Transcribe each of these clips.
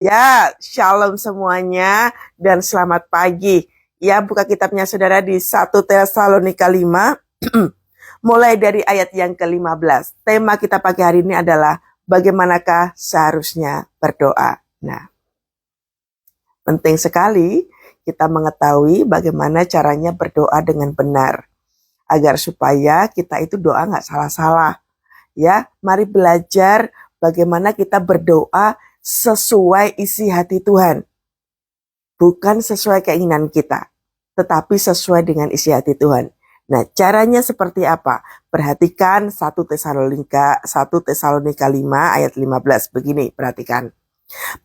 Ya, shalom semuanya dan selamat pagi. Ya, buka kitabnya saudara di 1 Tesalonika 5, mulai dari ayat yang ke-15. Tema kita pagi hari ini adalah bagaimanakah seharusnya berdoa. Nah, penting sekali kita mengetahui bagaimana caranya berdoa dengan benar. Agar supaya kita itu doa nggak salah-salah. Ya, mari belajar bagaimana kita berdoa sesuai isi hati Tuhan. Bukan sesuai keinginan kita, tetapi sesuai dengan isi hati Tuhan. Nah, caranya seperti apa? Perhatikan 1 Tesalonika 5 ayat 15 begini, perhatikan.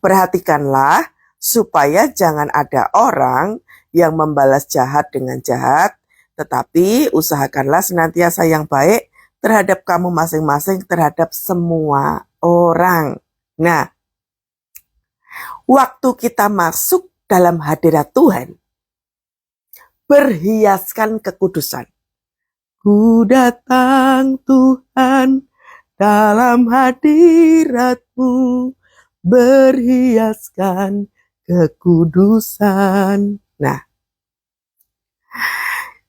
Perhatikanlah supaya jangan ada orang yang membalas jahat dengan jahat, tetapi usahakanlah senantiasa yang baik terhadap kamu masing-masing, terhadap semua orang. Nah, waktu kita masuk dalam hadirat Tuhan, berhiaskan kekudusan. Ku datang Tuhan dalam hadirat-Mu, berhiaskan kekudusan. Nah,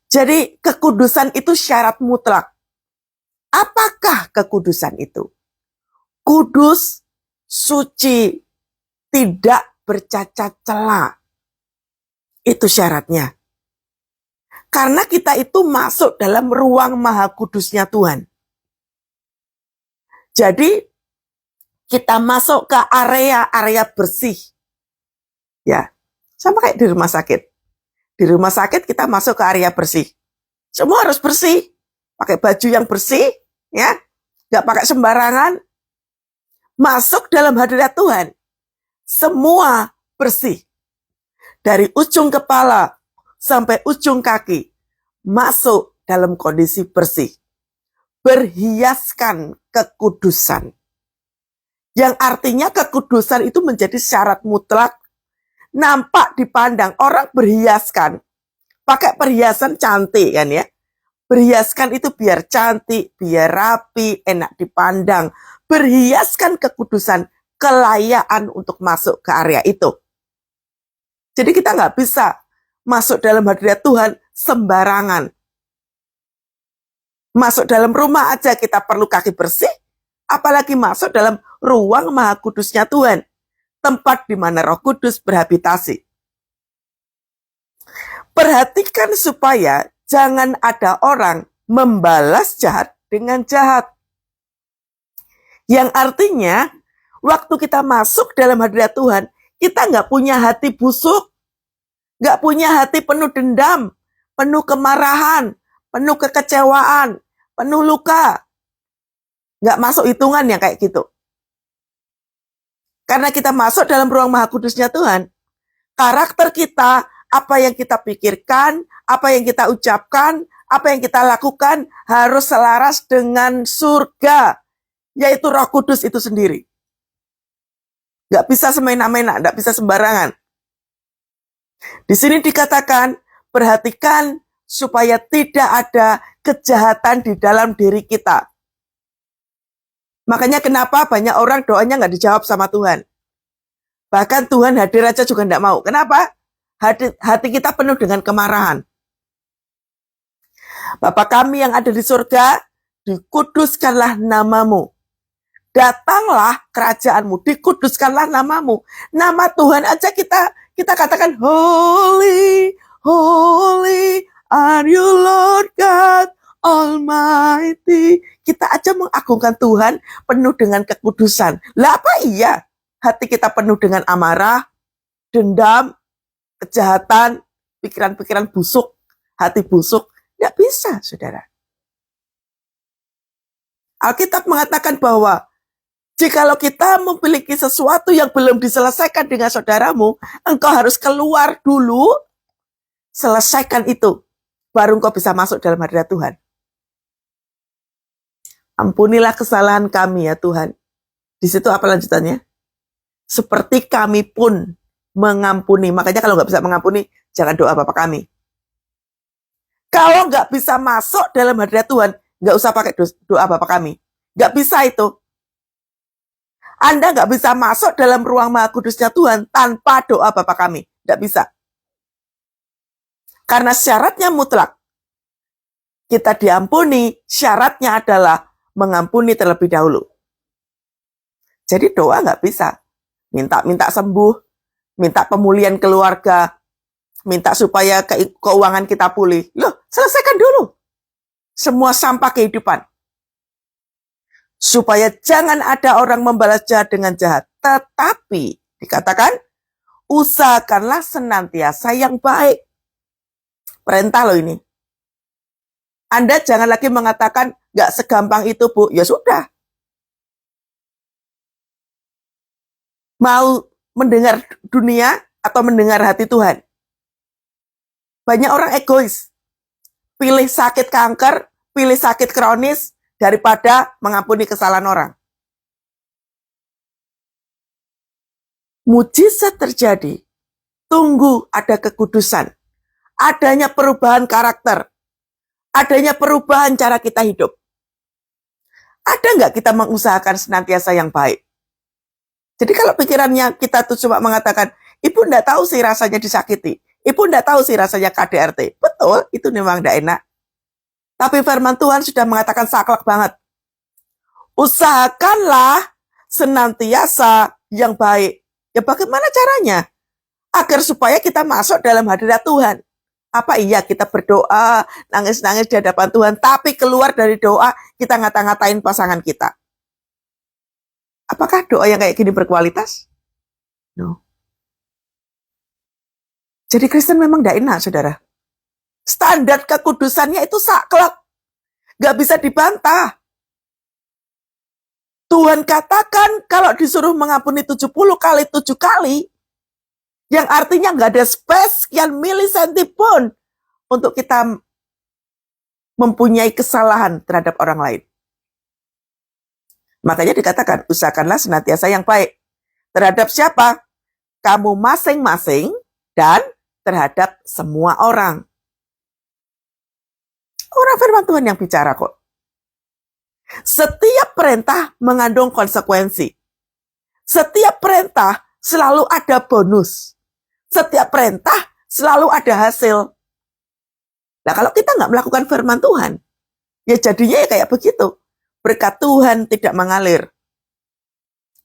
jadi kekudusan itu syarat mutlak. Apakah kekudusan itu? Kudus, suci, tidak bercacat celah. Itu syaratnya. Karena kita itu masuk dalam ruang maha kudusnya Tuhan. Jadi kita masuk ke area bersih. Ya, sama kayak di rumah sakit. Di rumah sakit kita masuk ke area bersih. Semua harus bersih. Pakai baju yang bersih, ya. Gak pakai sembarangan. Masuk dalam hadirat Tuhan. Semua bersih. Dari ujung kepala sampai ujung kaki. Masuk dalam kondisi bersih. Berhiaskan kekudusan. Yang artinya kekudusan itu menjadi syarat mutlak. Nampak dipandang. Orang berhiaskan. Pakai perhiasan cantik kan ya. Berhiaskan itu biar cantik, biar rapi, enak dipandang. Berhiaskan kekudusan, kelayaan untuk masuk ke area itu. Jadi kita nggak bisa masuk dalam hadirat Tuhan sembarangan. Masuk dalam rumah aja kita perlu kaki bersih, apalagi masuk dalam ruang maha kudusnya Tuhan. Tempat di mana Roh Kudus berhabitasi. Perhatikan supaya jangan ada orang membalas jahat dengan jahat. Yang artinya, waktu kita masuk dalam hadirat Tuhan, kita nggak punya hati busuk, nggak punya hati penuh dendam, penuh kemarahan, penuh kekecewaan, penuh luka. Nggak masuk hitungan yang kayak gitu. Karena kita masuk dalam ruang maha kudusnya Tuhan, karakter kita, apa yang kita pikirkan, apa yang kita ucapkan, apa yang kita lakukan harus selaras dengan surga, yaitu Roh Kudus itu sendiri. Nggak bisa semena-mena, nggak bisa sembarangan. Di sini dikatakan, perhatikan supaya tidak ada kejahatan di dalam diri kita. Makanya kenapa banyak orang doanya nggak dijawab sama Tuhan. Bahkan Tuhan hadir aja juga nggak mau. Kenapa? Hati kita penuh dengan kemarahan. Bapa kami yang ada di surga, dikuduskanlah namamu. Datanglah kerajaanmu, dikuduskanlah namamu. Nama Tuhan aja kita katakan, Holy, Holy are you Lord God Almighty. Kita aja mengagungkan Tuhan penuh dengan kekudusan. Lah apa iya? Hati kita penuh dengan amarah, dendam, kejahatan, pikiran-pikiran busuk, hati busuk. Nggak bisa, saudara. Alkitab mengatakan bahwa jikalau kita memiliki sesuatu yang belum diselesaikan dengan saudaramu, engkau harus keluar dulu, selesaikan itu, baru engkau bisa masuk dalam hadirat Tuhan. Ampunilah kesalahan kami ya Tuhan. Di situ apa lanjutannya? Seperti kami pun mengampuni. Makanya kalau nggak bisa mengampuni, jangan doa Bapa kami. Kalau nggak bisa masuk dalam hadirat Tuhan, nggak usah pakai doa Bapa kami. Nggak bisa itu. Anda nggak bisa masuk dalam ruang Maha Kudusnya Tuhan tanpa doa Bapa kami. Nggak bisa. Karena syaratnya mutlak. Kita diampuni, syaratnya adalah mengampuni terlebih dahulu. Jadi doa nggak bisa. Minta sembuh, minta pemulihan keluarga, minta supaya keuangan kita pulih. Loh, selesaikan dulu semua sampah kehidupan. Supaya jangan ada orang membalas jahat dengan jahat. Tetapi, dikatakan, usahakanlah senantiasa yang baik. Perintah loh ini. Anda jangan lagi mengatakan, gak segampang itu Bu. Ya sudah. Mau mendengar dunia atau mendengar hati Tuhan? Banyak orang egois. Pilih sakit kanker, pilih sakit kronis, daripada mengampuni kesalahan orang. Mujizat terjadi. Tunggu ada kekudusan. Adanya perubahan karakter. Adanya perubahan cara kita hidup. Ada nggak kita mengusahakan senantiasa yang baik? Jadi kalau pikirannya kita tuh cuma mengatakan, Ibu nggak tahu sih rasanya disakiti. Ibu nggak tahu sih rasanya KDRT. Betul, itu memang nggak enak. Tapi firman Tuhan sudah mengatakan saklek banget. Usahakanlah senantiasa yang baik. Ya bagaimana caranya? Agar supaya kita masuk dalam hadirat Tuhan. Apa iya kita berdoa, nangis-nangis di hadapan Tuhan, tapi keluar dari doa kita ngata-ngatain pasangan kita? Apakah doa yang kayak gini berkualitas? No. Jadi Kristen memang tidak enak, saudara. Standar kekudusannya itu saklek. Gak bisa dibantah. Tuhan katakan kalau disuruh mengampuni 70 kali 7 kali, yang artinya nggak ada space sekian milisenti pun untuk kita mempunyai kesalahan terhadap orang lain. Makanya dikatakan, usahakanlah senantiasa yang baik. Terhadap siapa? Kamu masing-masing dan terhadap semua orang. Orang firman Tuhan yang bicara kok. Setiap perintah mengandung konsekuensi. Setiap perintah selalu ada bonus. Setiap perintah selalu ada hasil. Nah kalau kita nggak melakukan firman Tuhan, ya jadinya ya kayak begitu. Berkat Tuhan tidak mengalir.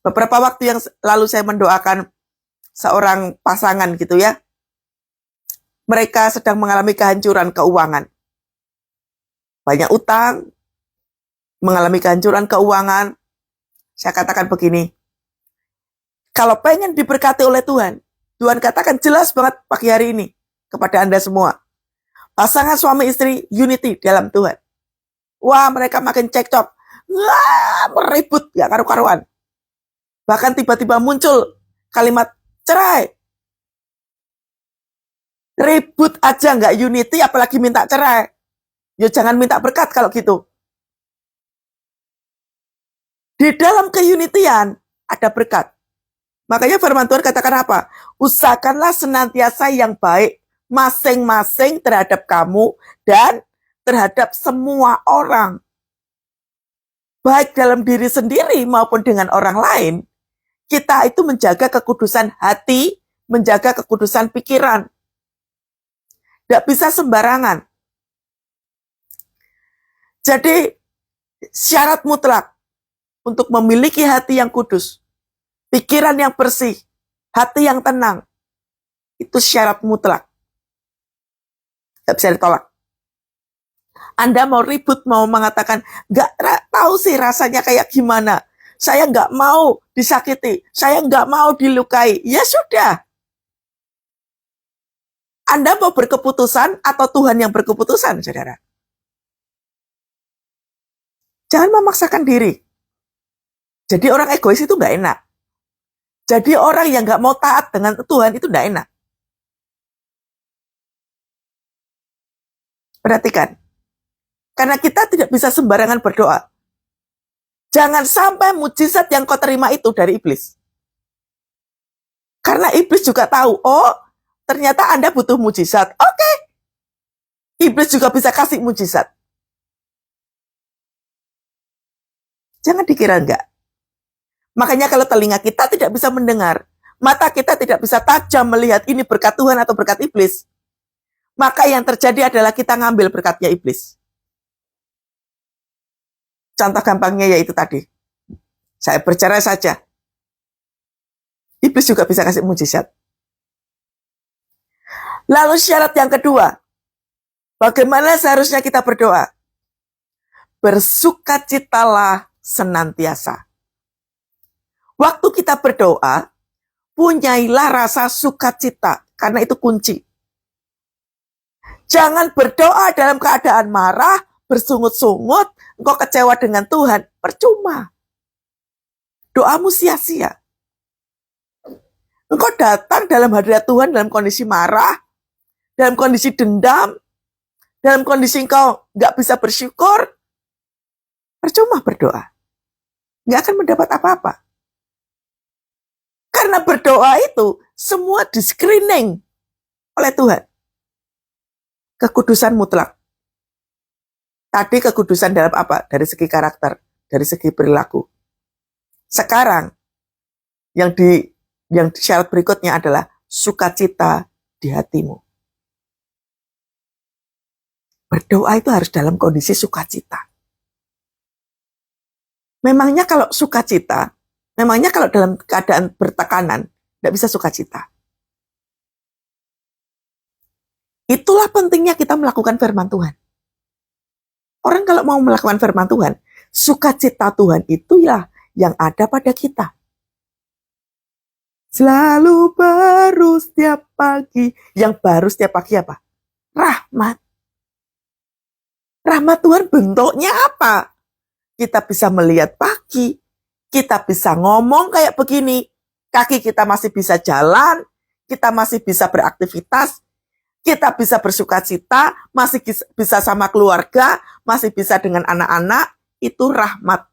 Beberapa waktu yang lalu saya mendoakan seorang pasangan gitu ya. Mereka sedang mengalami kehancuran keuangan. Banyak utang, mengalami kehancuran keuangan. Saya katakan begini, kalau pengen diberkati oleh Tuhan, Tuhan katakan jelas banget pagi hari ini kepada Anda semua. Pasangan suami istri unity dalam Tuhan. Wah, mereka makin cekcok. Wah, meribut, gak karu-karuan. Bahkan tiba-tiba muncul kalimat cerai. Ribut aja gak unity, apalagi minta cerai. Ya jangan minta berkat kalau gitu. Di dalam keunitian ada berkat. Makanya firman Tuhan katakan apa? Usahakanlah senantiasa yang baik masing-masing terhadap kamu dan terhadap semua orang. Baik dalam diri sendiri maupun dengan orang lain, kita itu menjaga kekudusan hati, menjaga kekudusan pikiran. Tidak bisa sembarangan. Jadi syarat mutlak untuk memiliki hati yang kudus, pikiran yang bersih, hati yang tenang, itu syarat mutlak. Tidak bisa ditolak. Anda mau ribut, mau mengatakan, gak tahu sih rasanya kayak gimana. Saya gak mau disakiti, saya gak mau dilukai. Ya sudah. Anda mau berkeputusan atau Tuhan yang berkeputusan, saudara? Jangan memaksakan diri. Jadi orang egois itu gak enak. Jadi orang yang gak mau taat dengan Tuhan itu gak enak. Perhatikan. Karena kita tidak bisa sembarangan berdoa. Jangan sampai mujizat yang kau terima itu dari iblis. Karena iblis juga tahu, oh ternyata Anda butuh mujizat. Oke. Iblis juga bisa kasih mujizat. Jangan dikira enggak. Makanya kalau telinga kita tidak bisa mendengar, mata kita tidak bisa tajam melihat ini berkat Tuhan atau berkat iblis, maka yang terjadi adalah kita ngambil berkatnya iblis. Contoh gampangnya yaitu tadi, saya bercerai saja, iblis juga bisa kasih mujizat. Lalu syarat yang kedua, bagaimana seharusnya kita berdoa? Bersukacitalah senantiasa. Waktu kita berdoa, punyailah rasa sukacita, karena itu kunci. Jangan berdoa dalam keadaan marah, bersungut-sungut, engkau kecewa dengan Tuhan, percuma. Doamu sia-sia. Engkau datang dalam hadirat Tuhan dalam kondisi marah, dalam kondisi dendam, dalam kondisi engkau nggak bisa bersyukur, percuma berdoa. Nggak akan mendapat apa-apa. Karena berdoa itu semua di-screening oleh Tuhan. Kekudusan mutlak. Tadi kekudusan dalam apa? Dari segi karakter, dari segi perilaku. Sekarang yang syarat berikutnya adalah sukacita di hatimu. Berdoa itu harus dalam kondisi sukacita. Memangnya kalau sukacita, memangnya kalau dalam keadaan bertekanan, tidak bisa sukacita. Itulah pentingnya kita melakukan firman Tuhan. Orang kalau mau melakukan firman Tuhan, sukacita Tuhan itulah yang ada pada kita. Selalu baru setiap pagi. Yang baru setiap pagi apa? Rahmat. Rahmat Tuhan bentuknya apa? Kita bisa melihat pagi, kita bisa ngomong kayak begini, kaki kita masih bisa jalan, kita masih bisa beraktivitas, kita bisa bersukacita, masih bisa sama keluarga, masih bisa dengan anak-anak, itu rahmat.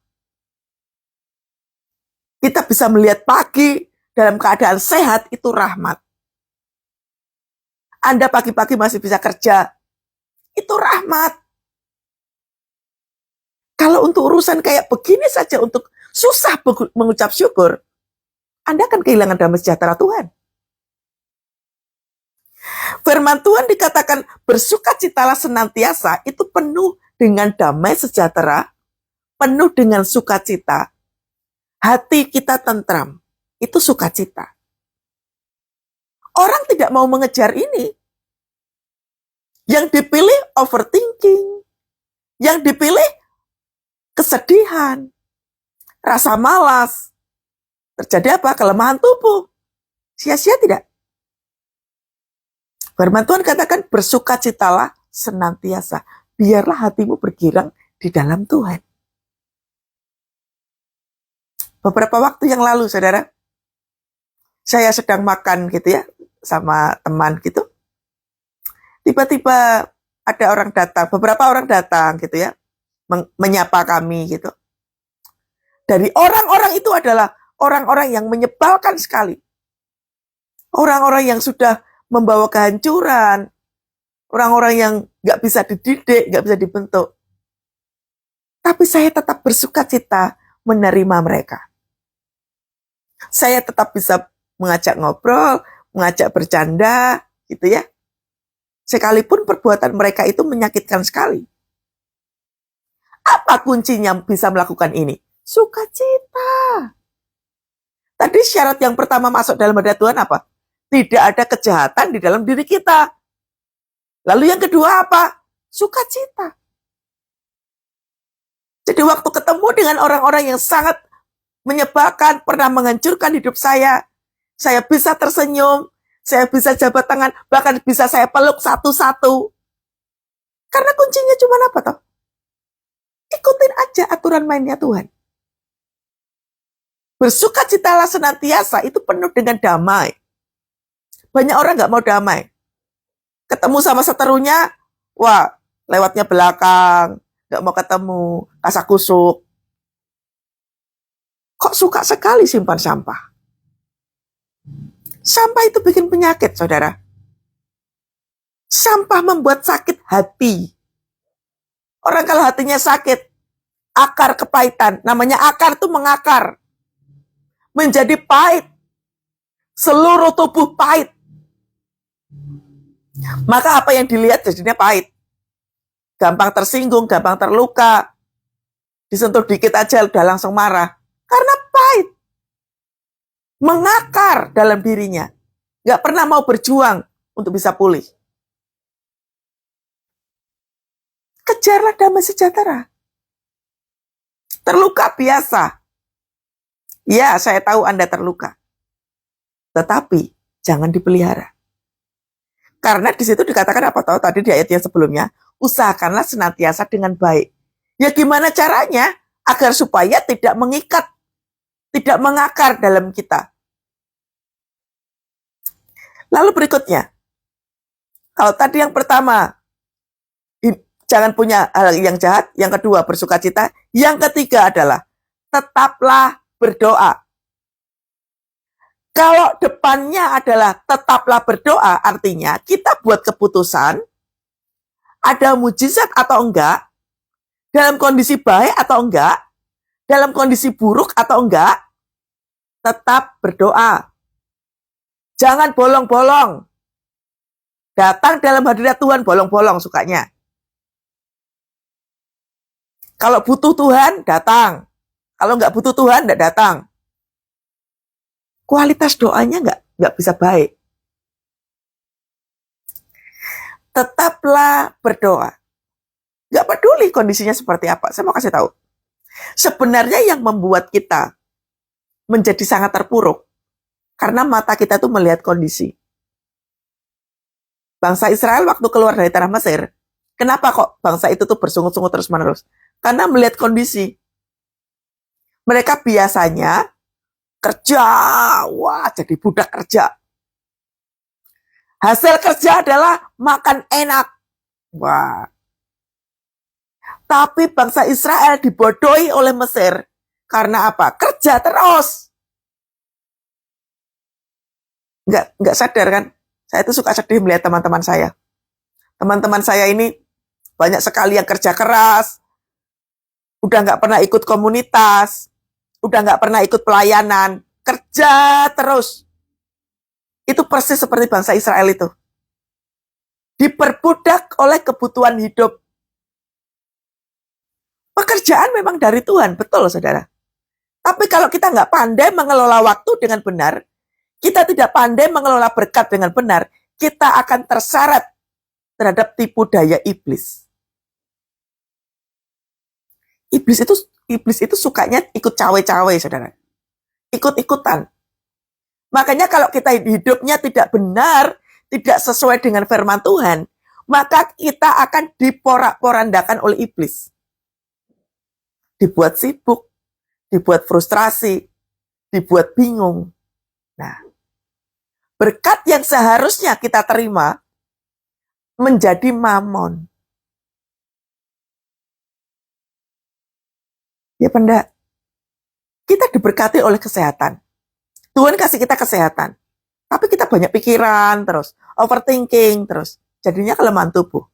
Kita bisa melihat pagi dalam keadaan sehat, itu rahmat. Anda pagi-pagi masih bisa kerja, itu rahmat. Kalau untuk urusan kayak begini saja, untuk susah mengucap syukur, Anda akan kehilangan damai sejahtera Tuhan. Firman Tuhan dikatakan bersukacitalah senantiasa, itu penuh dengan damai sejahtera, penuh dengan sukacita. Hati kita tentram, itu sukacita. Orang tidak mau mengejar ini. Yang dipilih overthinking, yang dipilih kesedihan, rasa malas. Terjadi apa? Kelemahan tubuh. Sia-sia tidak? Firman Tuhan katakan bersukacitalah senantiasa. Biarlah hatimu bergirang di dalam Tuhan. Beberapa waktu yang lalu, saudara, saya sedang makan gitu ya, sama teman gitu. Tiba-tiba ada orang datang, beberapa orang datang gitu ya, menyapa kami gitu. Dari orang-orang itu adalah orang-orang yang menyebalkan sekali. Orang-orang yang sudah membawa kehancuran. Orang-orang yang gak bisa dididik, gak bisa dibentuk. Tapi saya tetap bersukacita menerima mereka. Saya tetap bisa mengajak ngobrol, mengajak bercanda, gitu ya. Sekalipun perbuatan mereka itu menyakitkan sekali. Apa kuncinya bisa melakukan ini? Sukacita. Tadi syarat yang pertama masuk dalam hadirat Tuhan apa? Tidak ada kejahatan di dalam diri kita. Lalu yang kedua apa? Sukacita. Jadi waktu ketemu dengan orang-orang yang sangat menyebalkan, pernah menghancurkan hidup saya bisa tersenyum, saya bisa jabat tangan, bahkan bisa saya peluk satu-satu. Karena kuncinya cuma apa toh? Ikutin aja aturan mainnya Tuhan. Bersukacitalah senantiasa, itu penuh dengan damai. Banyak orang gak mau damai. Ketemu sama seterunya, wah, lewatnya belakang, gak mau ketemu, kasak kusuk. Kok suka sekali simpan sampah? Sampah itu bikin penyakit, saudara. Sampah membuat sakit hati. Orang kalau hatinya sakit, akar kepahitan, namanya akar itu mengakar. menjadi pahit. Seluruh tubuh pahit. Maka apa yang dilihat jadinya pahit. Gampang tersinggung, gampang terluka. Disentuh dikit aja udah langsung marah. Karena pahit. Mengakar dalam dirinya. Gak pernah mau berjuang untuk bisa pulih. Kejarlah damai sejahtera. Terluka biasa. Ya, saya tahu Anda terluka. Tetapi jangan dipelihara. Karena di situ dikatakan apa tahu tadi di ayat yang sebelumnya, usahakanlah senantiasa dengan baik. Ya gimana caranya agar supaya tidak mengikat, tidak mengakar dalam kita. Lalu berikutnya, kalau tadi yang pertama, jangan punya hal yang jahat. Yang kedua, bersukacita. Yang ketiga adalah, tetaplah berdoa. Kalau depannya adalah tetaplah berdoa, artinya kita buat keputusan, ada mujizat atau enggak, dalam kondisi baik atau enggak, dalam kondisi buruk atau enggak, tetap berdoa. Jangan bolong-bolong. Datang dalam hadirat Tuhan, bolong-bolong sukanya. Kalau butuh Tuhan, datang. Kalau nggak butuh Tuhan, nggak datang. Kualitas doanya nggak bisa baik. Tetaplah berdoa. Nggak peduli kondisinya seperti apa. Saya mau kasih tahu. Sebenarnya yang membuat kita menjadi sangat terpuruk, karena mata kita tuh melihat kondisi. Bangsa Israel waktu keluar dari tanah Mesir, kenapa kok bangsa itu tuh bersungut-sungut terus-menerus? Karena melihat kondisi. Mereka biasanya kerja, wah jadi budak kerja. Hasil kerja adalah makan enak. Wah. Tapi bangsa Israel dibodohi oleh Mesir. Karena apa? Kerja terus. Nggak sadar kan? Saya itu suka sedih melihat teman-teman saya. Teman-teman saya ini banyak sekali yang kerja keras, udah nggak pernah ikut komunitas, udah nggak pernah ikut pelayanan, kerja terus. Itu persis seperti bangsa Israel itu. Diperbudak oleh kebutuhan hidup. Pekerjaan memang dari Tuhan, betul saudara. Tapi kalau kita nggak pandai mengelola waktu dengan benar, kita tidak pandai mengelola berkat dengan benar, kita akan terseret terhadap tipu daya iblis. Iblis itu sukanya ikut cawe-cawe, saudara. Ikut-ikutan. Makanya kalau kita hidupnya tidak benar, tidak sesuai dengan firman Tuhan, maka kita akan diporak-porandakan oleh iblis. Dibuat sibuk, dibuat frustrasi, dibuat bingung. Nah, berkat yang seharusnya kita terima menjadi mamon. Ya pendak, kita diberkati oleh kesehatan. Tuhan kasih kita kesehatan. Tapi kita banyak pikiran terus, overthinking terus. Jadinya kelemahan tubuh.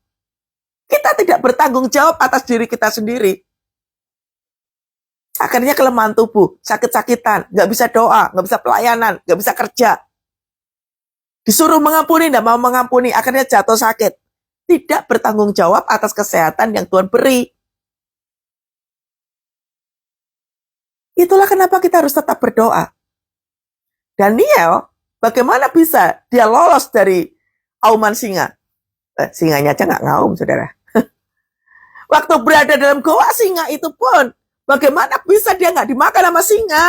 Kita tidak bertanggung jawab atas diri kita sendiri. Akhirnya kelemahan tubuh, sakit-sakitan, nggak bisa doa, nggak bisa pelayanan, nggak bisa kerja. Disuruh mengampuni, nggak mau mengampuni, akhirnya jatuh sakit. Tidak bertanggung jawab atas kesehatan yang Tuhan beri. Itulah kenapa kita harus tetap berdoa. Daniel, bagaimana bisa dia lolos dari auman singa? Singanya aja nggak ngaum, saudara. Waktu berada dalam goa singa itu pun, bagaimana bisa dia nggak dimakan sama singa?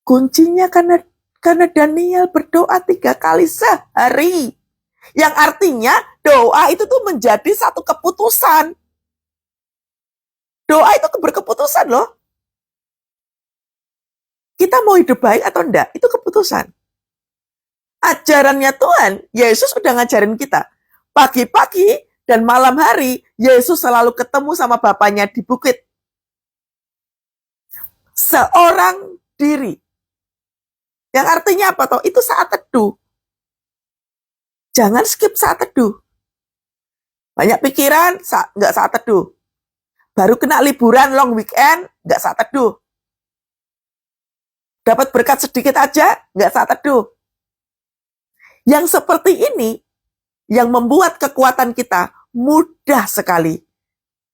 Kuncinya karena Daniel berdoa 3 kali sehari. Yang artinya doa itu tuh menjadi satu keputusan. Doa itu berkeputusan loh. Kita mau hidup baik atau enggak, itu keputusan. Ajarannya Tuhan, Yesus udah ngajarin kita. Pagi-pagi dan malam hari, Yesus selalu ketemu sama Bapaknya di bukit. Seorang diri. Yang artinya apa toh? Itu saat teduh. Jangan skip saat teduh. Banyak pikiran, nggak saat teduh. Baru kena liburan long weekend, nggak saat teduh. Dapat berkat sedikit aja, nggak saat teduh. Yang seperti ini, yang membuat kekuatan kita mudah sekali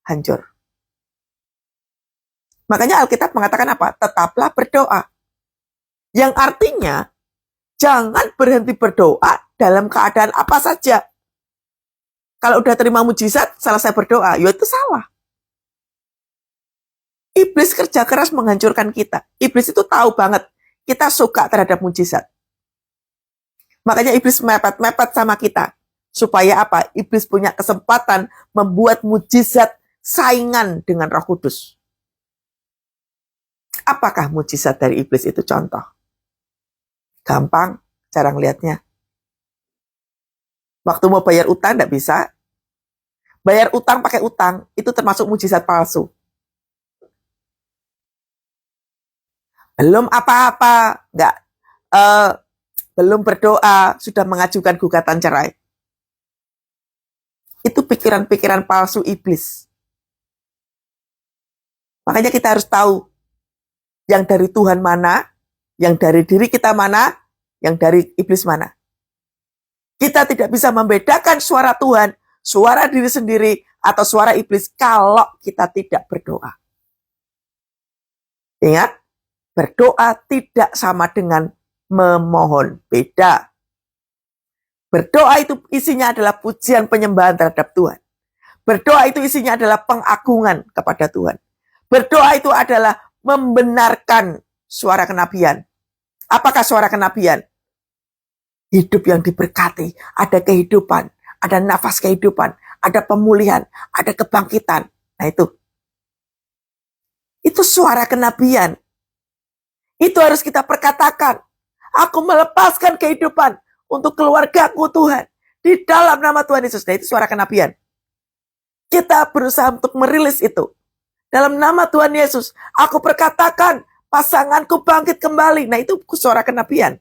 hancur. Makanya Alkitab mengatakan apa? Tetaplah berdoa. Yang artinya, jangan berhenti berdoa dalam keadaan apa saja. Kalau udah terima mujizat, selesai berdoa, ya itu salah. Iblis kerja keras menghancurkan kita. Iblis itu tahu banget kita suka terhadap mujizat. Makanya iblis mepet-mepet sama kita. Supaya apa? Iblis punya kesempatan membuat mujizat saingan dengan Roh Kudus. Apakah mujizat dari iblis itu? Contoh. Gampang cara ngelihatnya. Waktu mau bayar utang nggak bisa. Bayar utang pakai utang, itu termasuk mujizat palsu. Belum apa-apa, belum berdoa, sudah mengajukan gugatan cerai. Itu pikiran-pikiran palsu iblis. Makanya kita harus tahu yang dari Tuhan mana, yang dari diri kita mana, yang dari iblis mana. Kita tidak bisa membedakan suara Tuhan, suara diri sendiri, atau suara iblis kalau kita tidak berdoa. Ingat, berdoa tidak sama dengan memohon. Beda. Berdoa itu isinya adalah pujian penyembahan terhadap Tuhan. Berdoa itu isinya adalah pengagungan kepada Tuhan. Berdoa itu adalah membenarkan suara kenabian. Apakah suara kenabian? Hidup yang diberkati, ada kehidupan, ada nafas kehidupan, ada pemulihan, ada kebangkitan. Nah itu suara kenabian. Itu harus kita perkatakan. Aku melepaskan kehidupan untuk keluargaku Tuhan. Di dalam nama Tuhan Yesus. Nah, itu suara kenabian. Kita berusaha untuk merilis itu. Dalam nama Tuhan Yesus. Aku perkatakan pasanganku bangkit kembali. Nah, itu suara kenabian.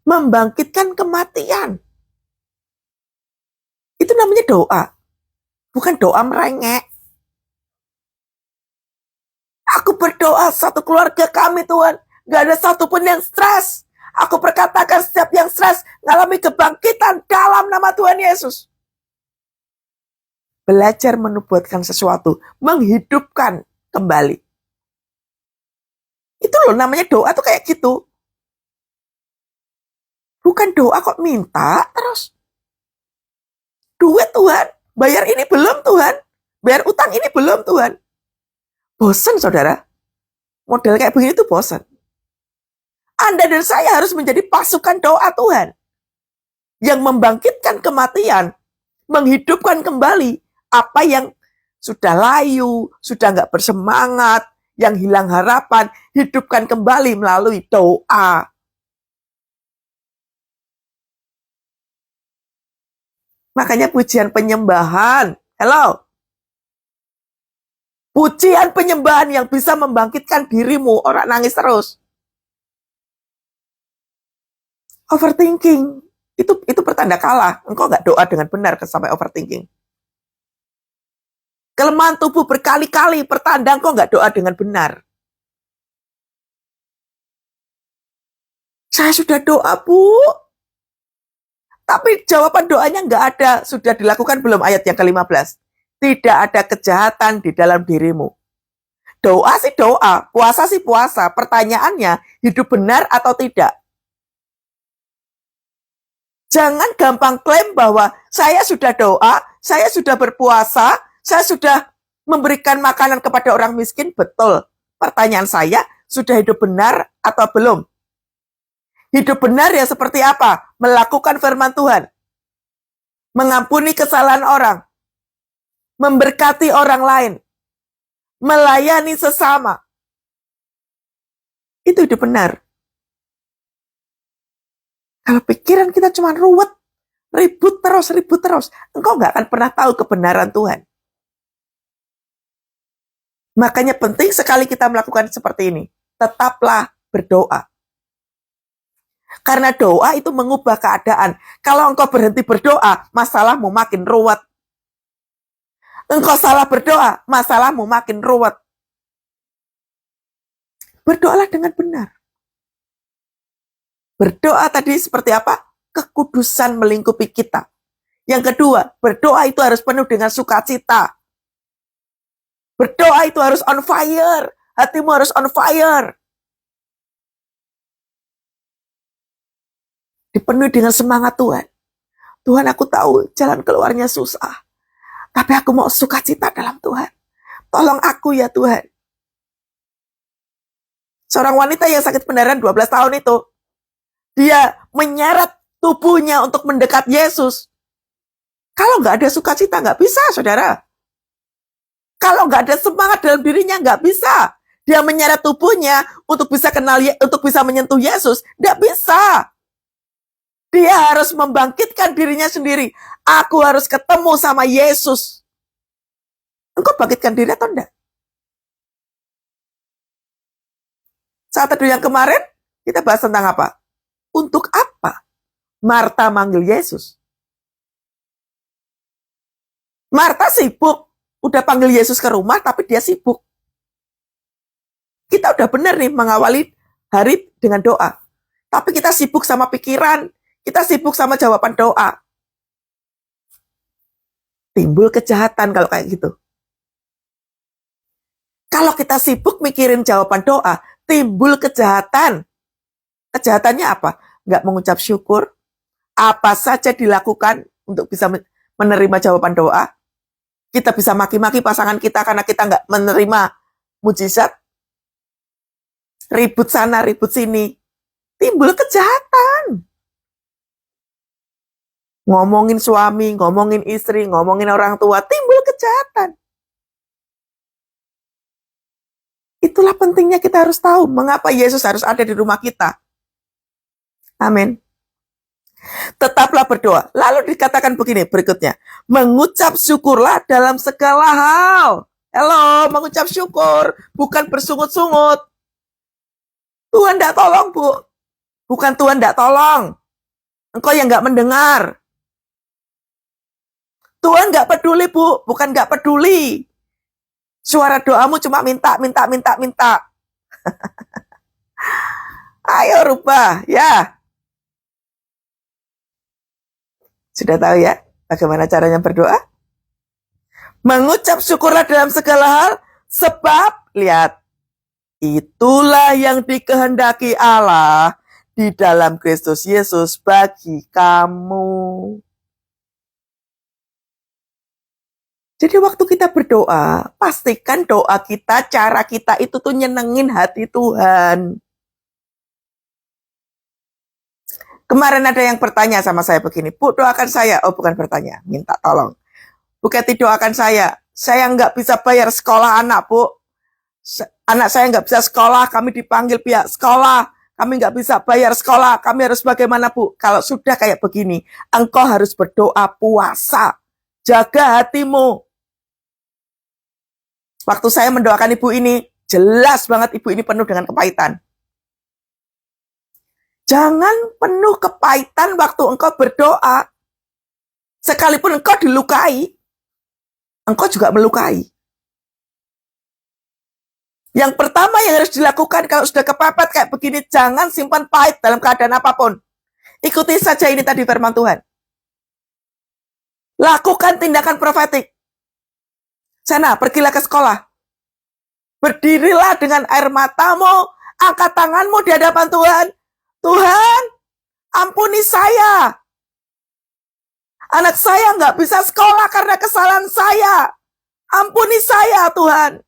Membangkitkan kematian. Itu namanya doa. Bukan doa merengek. Aku berdoa satu keluarga kami Tuhan. Gak ada satupun yang stres. Aku perkatakan setiap yang stres mengalami kebangkitan dalam nama Tuhan Yesus. Belajar menubuatkan sesuatu. Menghidupkan kembali. Itu loh namanya doa tuh kayak gitu. Bukan doa kok minta terus. Duit Tuhan. Bayar ini belum Tuhan. Bayar utang ini belum Tuhan. Bosan saudara. Model kayak begini tuh bosan. Anda dan saya harus menjadi pasukan doa Tuhan. Yang membangkitkan kematian. Menghidupkan kembali apa yang sudah layu, sudah nggak bersemangat, yang hilang harapan, hidupkan kembali melalui doa. Makanya pujian penyembahan. Hello. Pujian penyembahan yang bisa membangkitkan dirimu. Orang nangis terus. Overthinking. Itu pertanda kalah. Engkau gak doa dengan benar sampai overthinking. Kelemahan tubuh berkali-kali pertanda engkau gak doa dengan benar. Saya sudah doa, Bu. Tapi jawaban doanya gak ada. Sudah dilakukan belum ayat yang ke-15? Tidak ada kejahatan di dalam dirimu. Doa sih doa, puasa sih puasa. Pertanyaannya, hidup benar atau tidak? Jangan gampang klaim bahwa saya sudah doa, saya sudah berpuasa, saya sudah memberikan makanan kepada orang miskin. Betul. Pertanyaan saya, sudah hidup benar atau belum? Hidup benar ya seperti apa? Melakukan firman Tuhan. Mengampuni kesalahan orang. Memberkati orang lain. Melayani sesama. Itu hidup benar. Kalau pikiran kita cuma ruwet, ribut terus, engkau gak akan pernah tahu kebenaran Tuhan. Makanya penting sekali kita melakukan seperti ini. Tetaplah berdoa. Karena doa itu mengubah keadaan. Kalau engkau berhenti berdoa, masalahmu makin ruwet. Engkau salah berdoa, masalahmu makin ruwet. Berdoalah dengan benar. Berdoa tadi seperti apa? Kekudusan melingkupi kita. Yang kedua, berdoa itu harus penuh dengan sukacita. Berdoa itu harus on fire. Hatimu harus on fire. Dipenuhi dengan semangat Tuhan. Tuhan, aku tahu jalan keluarnya susah. Tapi aku mau sukacita dalam Tuhan. Tolong aku ya Tuhan. Seorang wanita yang sakit pendarahan 12 tahun itu, dia menyeret tubuhnya untuk mendekat Yesus. Kalau nggak ada sukacita, nggak bisa, saudara. Kalau nggak ada semangat dalam dirinya, nggak bisa. Dia menyeret tubuhnya untuk bisa kenal, untuk bisa menyentuh Yesus, nggak bisa. Dia harus membangkitkan dirinya sendiri. Aku harus ketemu sama Yesus. Engkau bangkitkan diri atau enggak? Saat teduh yang kemarin, kita bahas tentang apa? Untuk apa Marta manggil Yesus? Marta sibuk. Udah panggil Yesus ke rumah, tapi dia sibuk. Kita udah benar nih mengawali hari dengan doa. Tapi kita sibuk sama pikiran. Kita sibuk sama jawaban doa. Timbul kejahatan kalau kayak gitu. Kalau kita sibuk mikirin jawaban doa, timbul kejahatan. Kejahatannya apa? Nggak mengucap syukur. Apa saja dilakukan untuk bisa menerima jawaban doa. Kita bisa maki-maki pasangan kita karena kita nggak menerima mujizat. Ribut sana, ribut sini. Timbul kejahatan. Ngomongin suami, ngomongin istri, ngomongin orang tua, timbul kejahatan. Itulah pentingnya kita harus tahu mengapa Yesus harus ada di rumah kita. Amin. Tetaplah berdoa. Lalu dikatakan begini berikutnya. Mengucap syukurlah dalam segala hal. Halo, mengucap syukur. Bukan bersungut-sungut. Tuhan tidak tolong, Bu. Bukan Tuhan tidak tolong. Engkau yang nggak mendengar. Tuhan nggak peduli, Bu. Bukan nggak peduli. Suara doamu cuma minta. Ayo rubah, ya. Sudah tahu ya bagaimana caranya berdoa? Mengucap syukurlah dalam segala hal, sebab, lihat, itulah yang dikehendaki Allah di dalam Kristus Yesus bagi kamu. Jadi waktu kita berdoa, pastikan doa kita, cara kita itu tuh nyenengin hati Tuhan. Kemarin ada yang bertanya sama saya begini, Bu, doakan saya. Oh, bukan bertanya, minta tolong. Bu Keti, doakan saya nggak bisa bayar sekolah anak, Bu. Anak saya nggak bisa sekolah, kami dipanggil pihak sekolah. Kami nggak bisa bayar sekolah, kami harus bagaimana, Bu? Kalau sudah kayak begini, engkau harus berdoa puasa. Jaga hatimu. Waktu saya mendoakan ibu ini, jelas banget ibu ini penuh dengan kepahitan. Jangan penuh kepahitan waktu engkau berdoa. Sekalipun engkau dilukai, engkau juga melukai. Yang pertama yang harus dilakukan kalau sudah kepepet kayak begini, jangan simpan pahit dalam keadaan apapun. Ikuti saja ini tadi firman Tuhan. Lakukan tindakan profetik. Sana, pergilah ke sekolah. Berdirilah dengan air matamu, angkat tanganmu di hadapan Tuhan. Tuhan, ampuni saya. Anak saya nggak bisa sekolah karena kesalahan saya. Ampuni saya, Tuhan.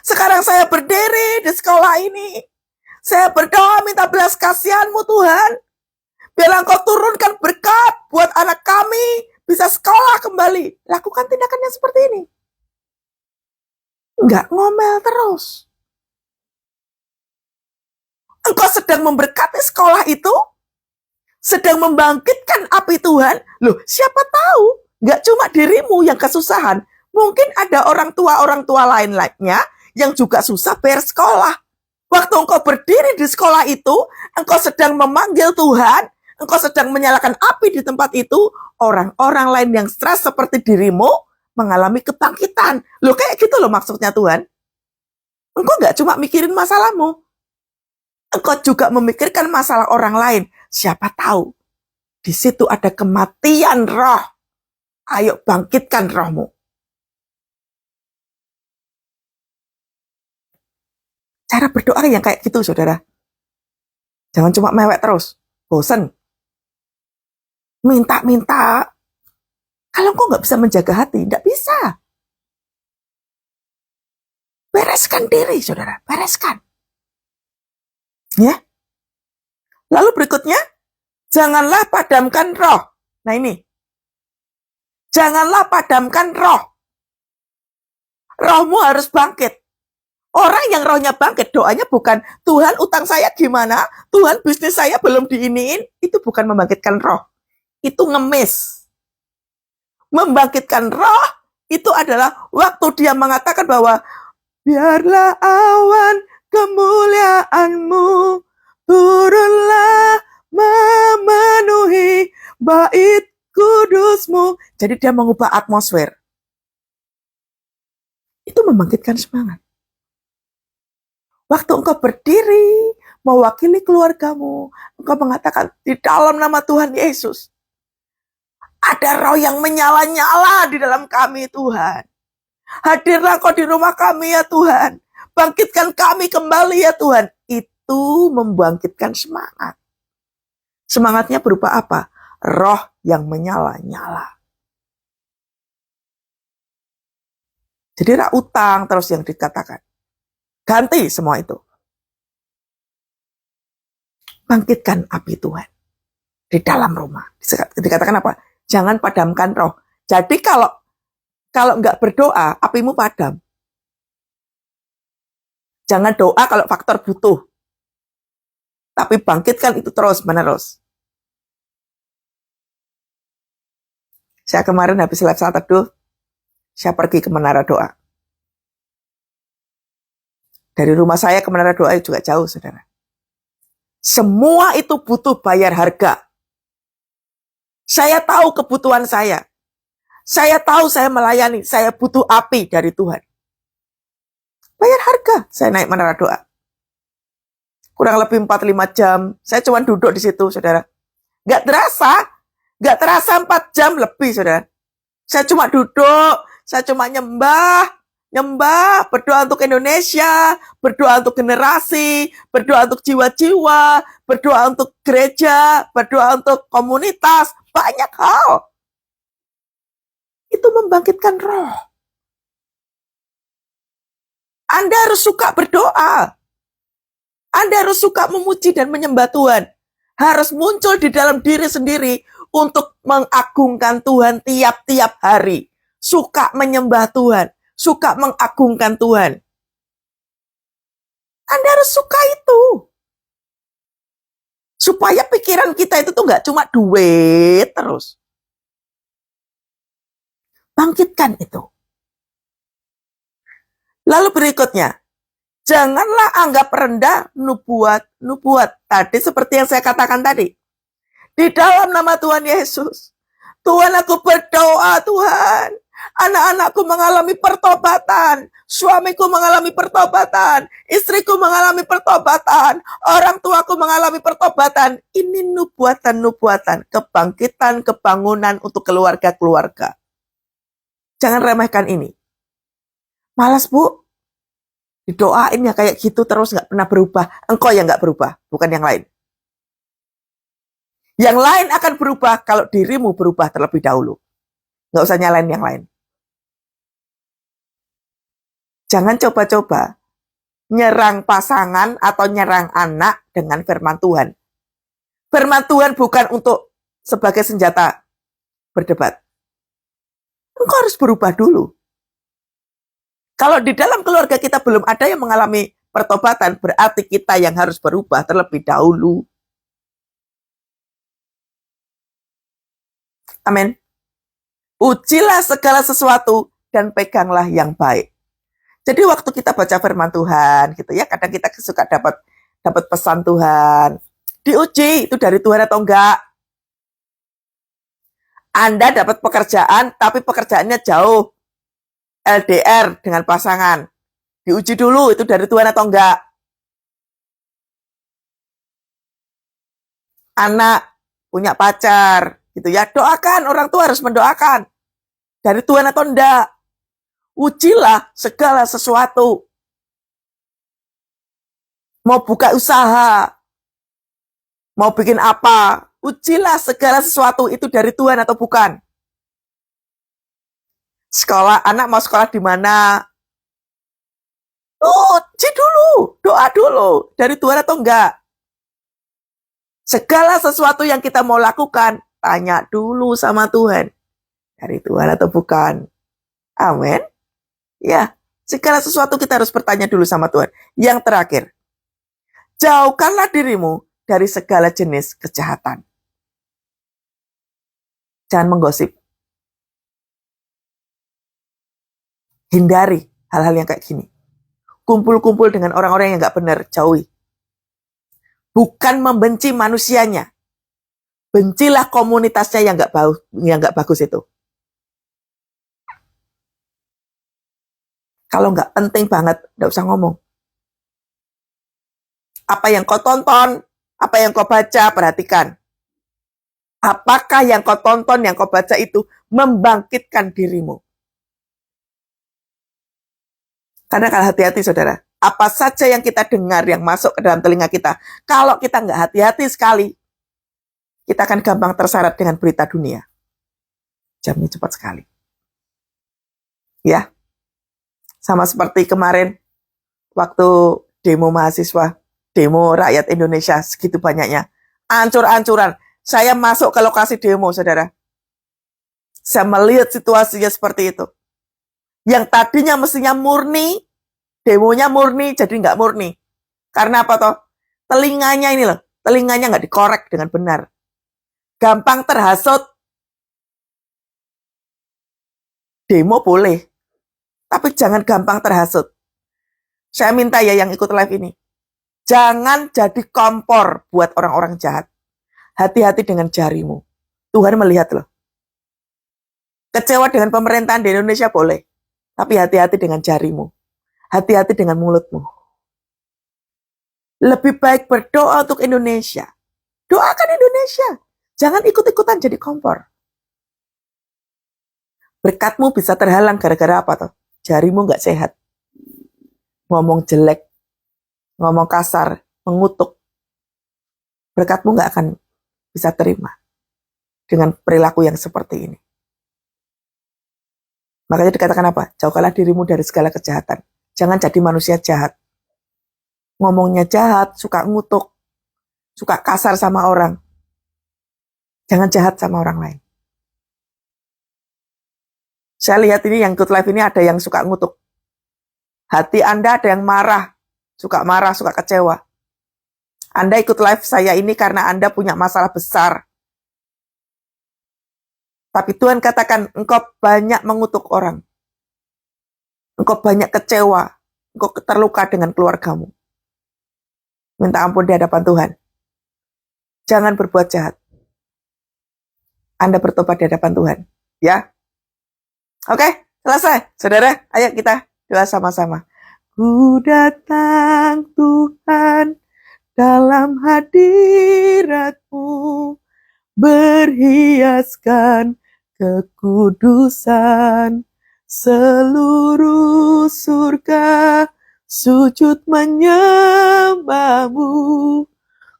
Sekarang saya berdiri di sekolah ini. Saya berdoa minta belas kasihan-Mu, Tuhan. Biar Engkau turunkan berkat buat anak kami bisa sekolah kembali. Lakukan tindakan yang seperti ini. Nggak ngomel terus. Engkau sedang memberkati sekolah itu, sedang membangkitkan api Tuhan. Loh, siapa tahu, nggak cuma dirimu yang kesusahan. Mungkin ada orang tua lainnya yang juga susah bayar sekolah. Waktu engkau berdiri di sekolah itu, engkau sedang memanggil Tuhan, engkau sedang menyalakan api di tempat itu, orang-orang lain yang stres seperti dirimu, mengalami kebangkitan. Loh kayak gitu loh maksudnya Tuhan. Engkau nggak cuma mikirin masalahmu. Engkau juga memikirkan masalah orang lain. Siapa tahu di situ ada kematian roh. Ayo bangkitkan rohmu. Cara berdoa yang kayak gitu, saudara. Jangan cuma mewek terus. Bosen. Minta-minta. Kalau engkau nggak bisa menjaga hati, nggak bisa. Bereskan diri, saudara. Bereskan. Ya. Lalu berikutnya, janganlah padamkan roh. Nah ini. Janganlah padamkan roh. Rohmu harus bangkit. Orang yang rohnya bangkit, doanya bukan, Tuhan utang saya gimana? Tuhan bisnis saya belum diiniin. Itu bukan membangkitkan roh. Itu ngemis. Membangkitkan roh, itu adalah waktu dia mengatakan bahwa, biarlah awan kemuliaan-Mu turunlah memenuhi bait kudus-Mu. Jadi dia mengubah atmosfer. Itu membangkitkan semangat. Waktu engkau berdiri, mewakili keluargamu, engkau mengatakan, di dalam nama Tuhan Yesus, ada roh yang menyala-nyala di dalam kami, Tuhan. Hadirlah kau di rumah kami, ya Tuhan. Bangkitkan kami kembali, ya Tuhan. Itu membangkitkan semangat. Semangatnya berupa apa? Roh yang menyala-nyala. Jadi rak utang terus yang dikatakan. Ganti semua itu. Bangkitkan api Tuhan di dalam rumah. Dikatakan apa? Jangan padamkan roh. Jadi kalau nggak berdoa, apimu padam. Jangan doa kalau faktor butuh. Tapi bangkitkan itu terus menerus. Saya kemarin habis live saat teduh, saya pergi ke Menara Doa. Dari rumah saya ke Menara Doa juga jauh, saudara. Semua itu butuh bayar harga. Saya tahu kebutuhan saya. Saya tahu saya melayani. Saya butuh api dari Tuhan. Bayar harga. Saya naik Menara Doa. Kurang lebih 4-5 jam. Saya cuma duduk di situ, saudara. Gak terasa 4 jam lebih, saudara. Saya cuma duduk. Saya cuma nyembah, berdoa untuk Indonesia, berdoa untuk generasi, berdoa untuk jiwa-jiwa, berdoa untuk gereja, berdoa untuk komunitas, banyak hal. Itu membangkitkan roh. Anda harus suka berdoa. Anda harus suka memuji dan menyembah Tuhan. Harus muncul di dalam diri sendiri untuk mengagungkan Tuhan tiap-tiap hari. Suka menyembah Tuhan. Suka mengagungkan Tuhan. Anda harus suka itu. Supaya pikiran kita itu tuh gak cuma duit terus. Bangkitkan itu. Lalu berikutnya. Janganlah anggap rendah nubuat. Tadi seperti yang saya katakan tadi. Di dalam nama Tuhan Yesus. Tuhan, aku berdoa, Tuhan. Anak-anakku mengalami pertobatan. Suamiku mengalami pertobatan. Istriku mengalami pertobatan. Orang tuaku mengalami pertobatan. Ini nubuatan-nubuatan. Kebangkitan, kebangunan untuk keluarga-keluarga. Jangan remehkan ini. Malas, Bu. Didoain ya kayak gitu terus gak pernah berubah. Engkau yang gak berubah, bukan yang lain. Yang lain akan berubah kalau dirimu berubah terlebih dahulu. Gak usah nyalain yang lain. Jangan coba-coba nyerang pasangan atau nyerang anak dengan firman Tuhan. Firman Tuhan bukan untuk sebagai senjata berdebat. Engkau harus berubah dulu. Kalau di dalam keluarga kita belum ada yang mengalami pertobatan, berarti kita yang harus berubah terlebih dahulu. Amin. Ujilah segala sesuatu dan peganglah yang baik. Jadi waktu kita baca firman Tuhan, gitu ya, kadang kita suka dapat pesan Tuhan. Diuji itu dari Tuhan atau enggak? Anda dapat pekerjaan, tapi pekerjaannya jauh. LDR dengan pasangan. Diuji dulu itu dari Tuhan atau enggak. Anak punya pacar, gitu ya. Doakan, orang tua harus mendoakan. Dari Tuhan atau enggak. Ujilah segala sesuatu. Mau buka usaha, mau bikin apa, ujilah segala sesuatu itu dari Tuhan atau bukan. Sekolah, anak mau sekolah di mana? Uji dulu, doa dulu, dari Tuhan atau enggak. Segala sesuatu yang kita mau lakukan, tanya dulu sama Tuhan. Dari Tuhan atau bukan. Amin. Ya, segala sesuatu kita harus bertanya dulu sama Tuhan. Yang terakhir, jauhkanlah dirimu dari segala jenis kejahatan. Jangan menggosip. Hindari hal-hal yang kayak gini. Kumpul-kumpul dengan orang-orang yang gak benar, jauhi. Bukan membenci manusianya. Bencilah komunitasnya yang gak bagus itu. Kalau gak penting banget, gak usah ngomong. Apa yang kau tonton, apa yang kau baca, perhatikan. Apakah yang kau tonton, yang kau baca itu membangkitkan dirimu? Karena kalau hati-hati saudara, apa saja yang kita dengar, yang masuk ke dalam telinga kita, kalau kita nggak hati-hati sekali, kita akan gampang terseret dengan berita dunia. Jamnya cepat sekali. Ya, sama seperti kemarin, waktu demo mahasiswa, demo rakyat Indonesia segitu banyaknya, ancur-ancuran. Saya masuk ke lokasi demo, saudara. Saya melihat situasinya seperti itu. Yang tadinya mestinya murni, demonya murni, jadi nggak murni. Karena apa toh? Telinganya ini loh, telinganya nggak dikorek dengan benar. Gampang terhasut. Demo boleh, tapi jangan gampang terhasut. Saya minta ya yang ikut live ini, jangan jadi kompor buat orang-orang jahat. Hati-hati dengan jarimu. Tuhan melihat loh. Kecewa dengan pemerintahan di Indonesia boleh, tapi hati-hati dengan jarimu. Hati-hati dengan mulutmu. Lebih baik berdoa untuk Indonesia. Doakan Indonesia. Jangan ikut-ikutan jadi kompor. Berkatmu bisa terhalang gara-gara apa toh? Jarimu gak sehat. Ngomong jelek, ngomong kasar, mengutuk. Berkatmu gak akan bisa terima dengan perilaku yang seperti ini. Makanya dikatakan apa? Jauhkanlah dirimu dari segala kejahatan. Jangan jadi manusia jahat. Ngomongnya jahat, suka ngutuk, suka kasar sama orang. Jangan jahat sama orang lain. Saya lihat ini yang ikut live ini ada yang suka ngutuk. Hati Anda ada yang marah, suka kecewa. Anda ikut live saya ini karena Anda punya masalah besar. Tapi Tuhan katakan, engkau banyak mengutuk orang. Engkau banyak kecewa. Engkau terluka dengan keluargamu. Minta ampun di hadapan Tuhan. Jangan berbuat jahat. Anda bertobat di hadapan Tuhan. Ya. Oke, selesai. Saudara, ayo kita doa sama-sama. Ku datang Tuhan dalam hadirat-Mu, berhiaskan kekudusan, seluruh surga sujud menyembah-Mu.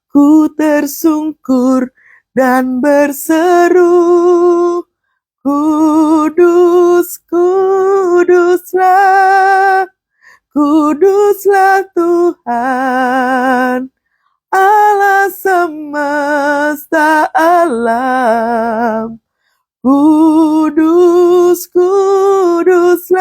Ku tersungkur dan berseru, kudus, kuduslah, kuduslah Tuhan, Allah semesta alam. Kudus, kuduslah,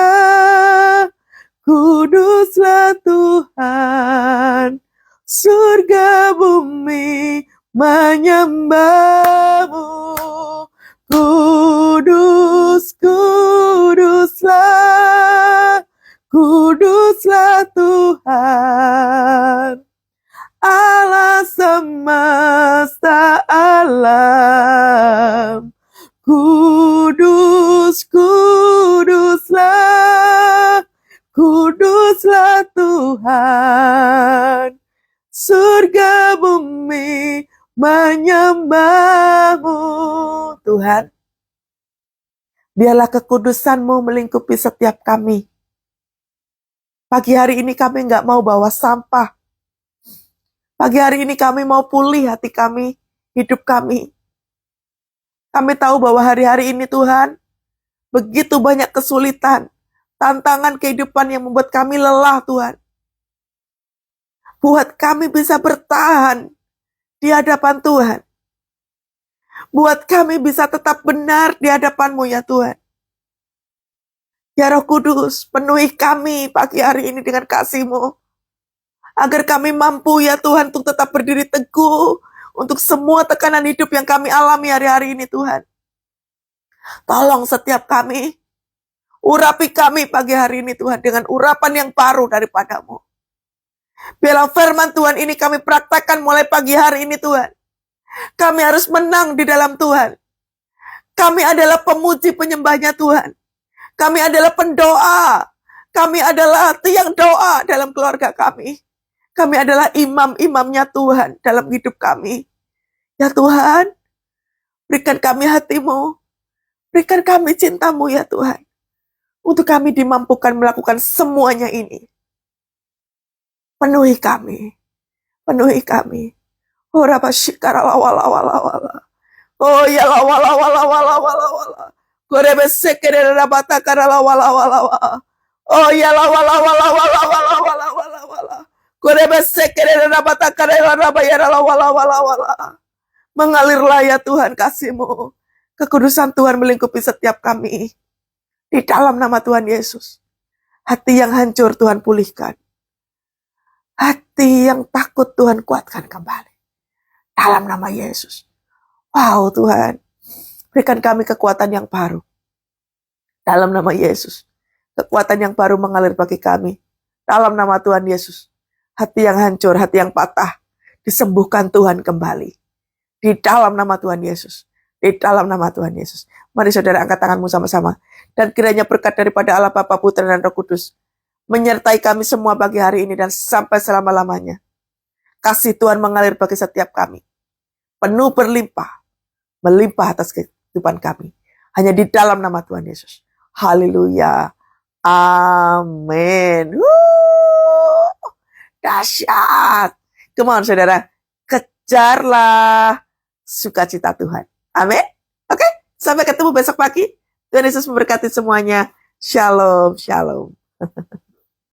kuduslah Tuhan, surga bumi menyembah-Mu. Kudus, kuduslah, kuduslah Tuhan, Allah semesta alam. Kudus, kuduslah, kuduslah Tuhan, surga bumi menyembahmu. Tuhan, biarlah kekudusan-Mu melingkupi setiap kami. Pagi hari ini kami nggak mau bawa sampah. Pagi hari ini kami mau pulih hati kami, hidup kami. Kami tahu bahwa hari-hari ini Tuhan, begitu banyak kesulitan, tantangan kehidupan yang membuat kami lelah Tuhan. Buat kami bisa bertahan di hadapan Tuhan. Buat kami bisa tetap benar di hadapan-Mu ya Tuhan. Ya Roh Kudus, penuhi kami pagi hari ini dengan kasih-Mu. Agar kami mampu ya Tuhan untuk tetap berdiri teguh untuk semua tekanan hidup yang kami alami hari-hari ini Tuhan. Tolong setiap kami, urapi kami pagi hari ini Tuhan dengan urapan yang baru daripada-Mu. Biarlah firman Tuhan ini kami praktekkan mulai pagi hari ini Tuhan. Kami harus menang di dalam Tuhan. Kami adalah pemuji penyembahnya Tuhan. Kami adalah pendoa. Kami adalah tiang doa dalam keluarga kami. Kami adalah imam-imamnya Tuhan dalam hidup kami. Ya Tuhan, berikan kami hati-Mu. Berikan kami cinta-Mu ya Tuhan. Untuk kami dimampukan melakukan semuanya ini. Penuhi kami. Penuhi kami. Oh rabashikara lawala wala wala. Oh ya lawala wala wala wala wala. Gorebesekere rabata kara lawala wala wala. Oh ya lawala wala wala wala wala wala wala. Mengalirlah ya Tuhan kasih-Mu. Kekudusan Tuhan melingkupi setiap kami. Di dalam nama Tuhan Yesus. Hati yang hancur Tuhan pulihkan. Hati yang takut Tuhan kuatkan kembali. Dalam nama Yesus. Wow Tuhan. Berikan kami kekuatan yang baru. Dalam nama Yesus. Kekuatan yang baru mengalir bagi kami. Dalam nama Tuhan Yesus. Hati yang hancur, hati yang patah, disembuhkan Tuhan kembali. Di dalam nama Tuhan Yesus. Di dalam nama Tuhan Yesus. Mari saudara angkat tanganmu sama-sama. Dan kiranya berkat daripada Allah Bapa, Putra, dan Roh Kudus menyertai kami semua pagi hari ini dan sampai selama-lamanya. Kasih Tuhan mengalir bagi setiap kami. Penuh berlimpah. Melimpah atas kehidupan kami. Hanya di dalam nama Tuhan Yesus. Haleluya. Amin. Dahsyat. Come on saudara, kejarlah sukacita Tuhan. Amin. Oke, sampai ketemu besok pagi. Tuhan Yesus memberkati semuanya. Shalom, shalom.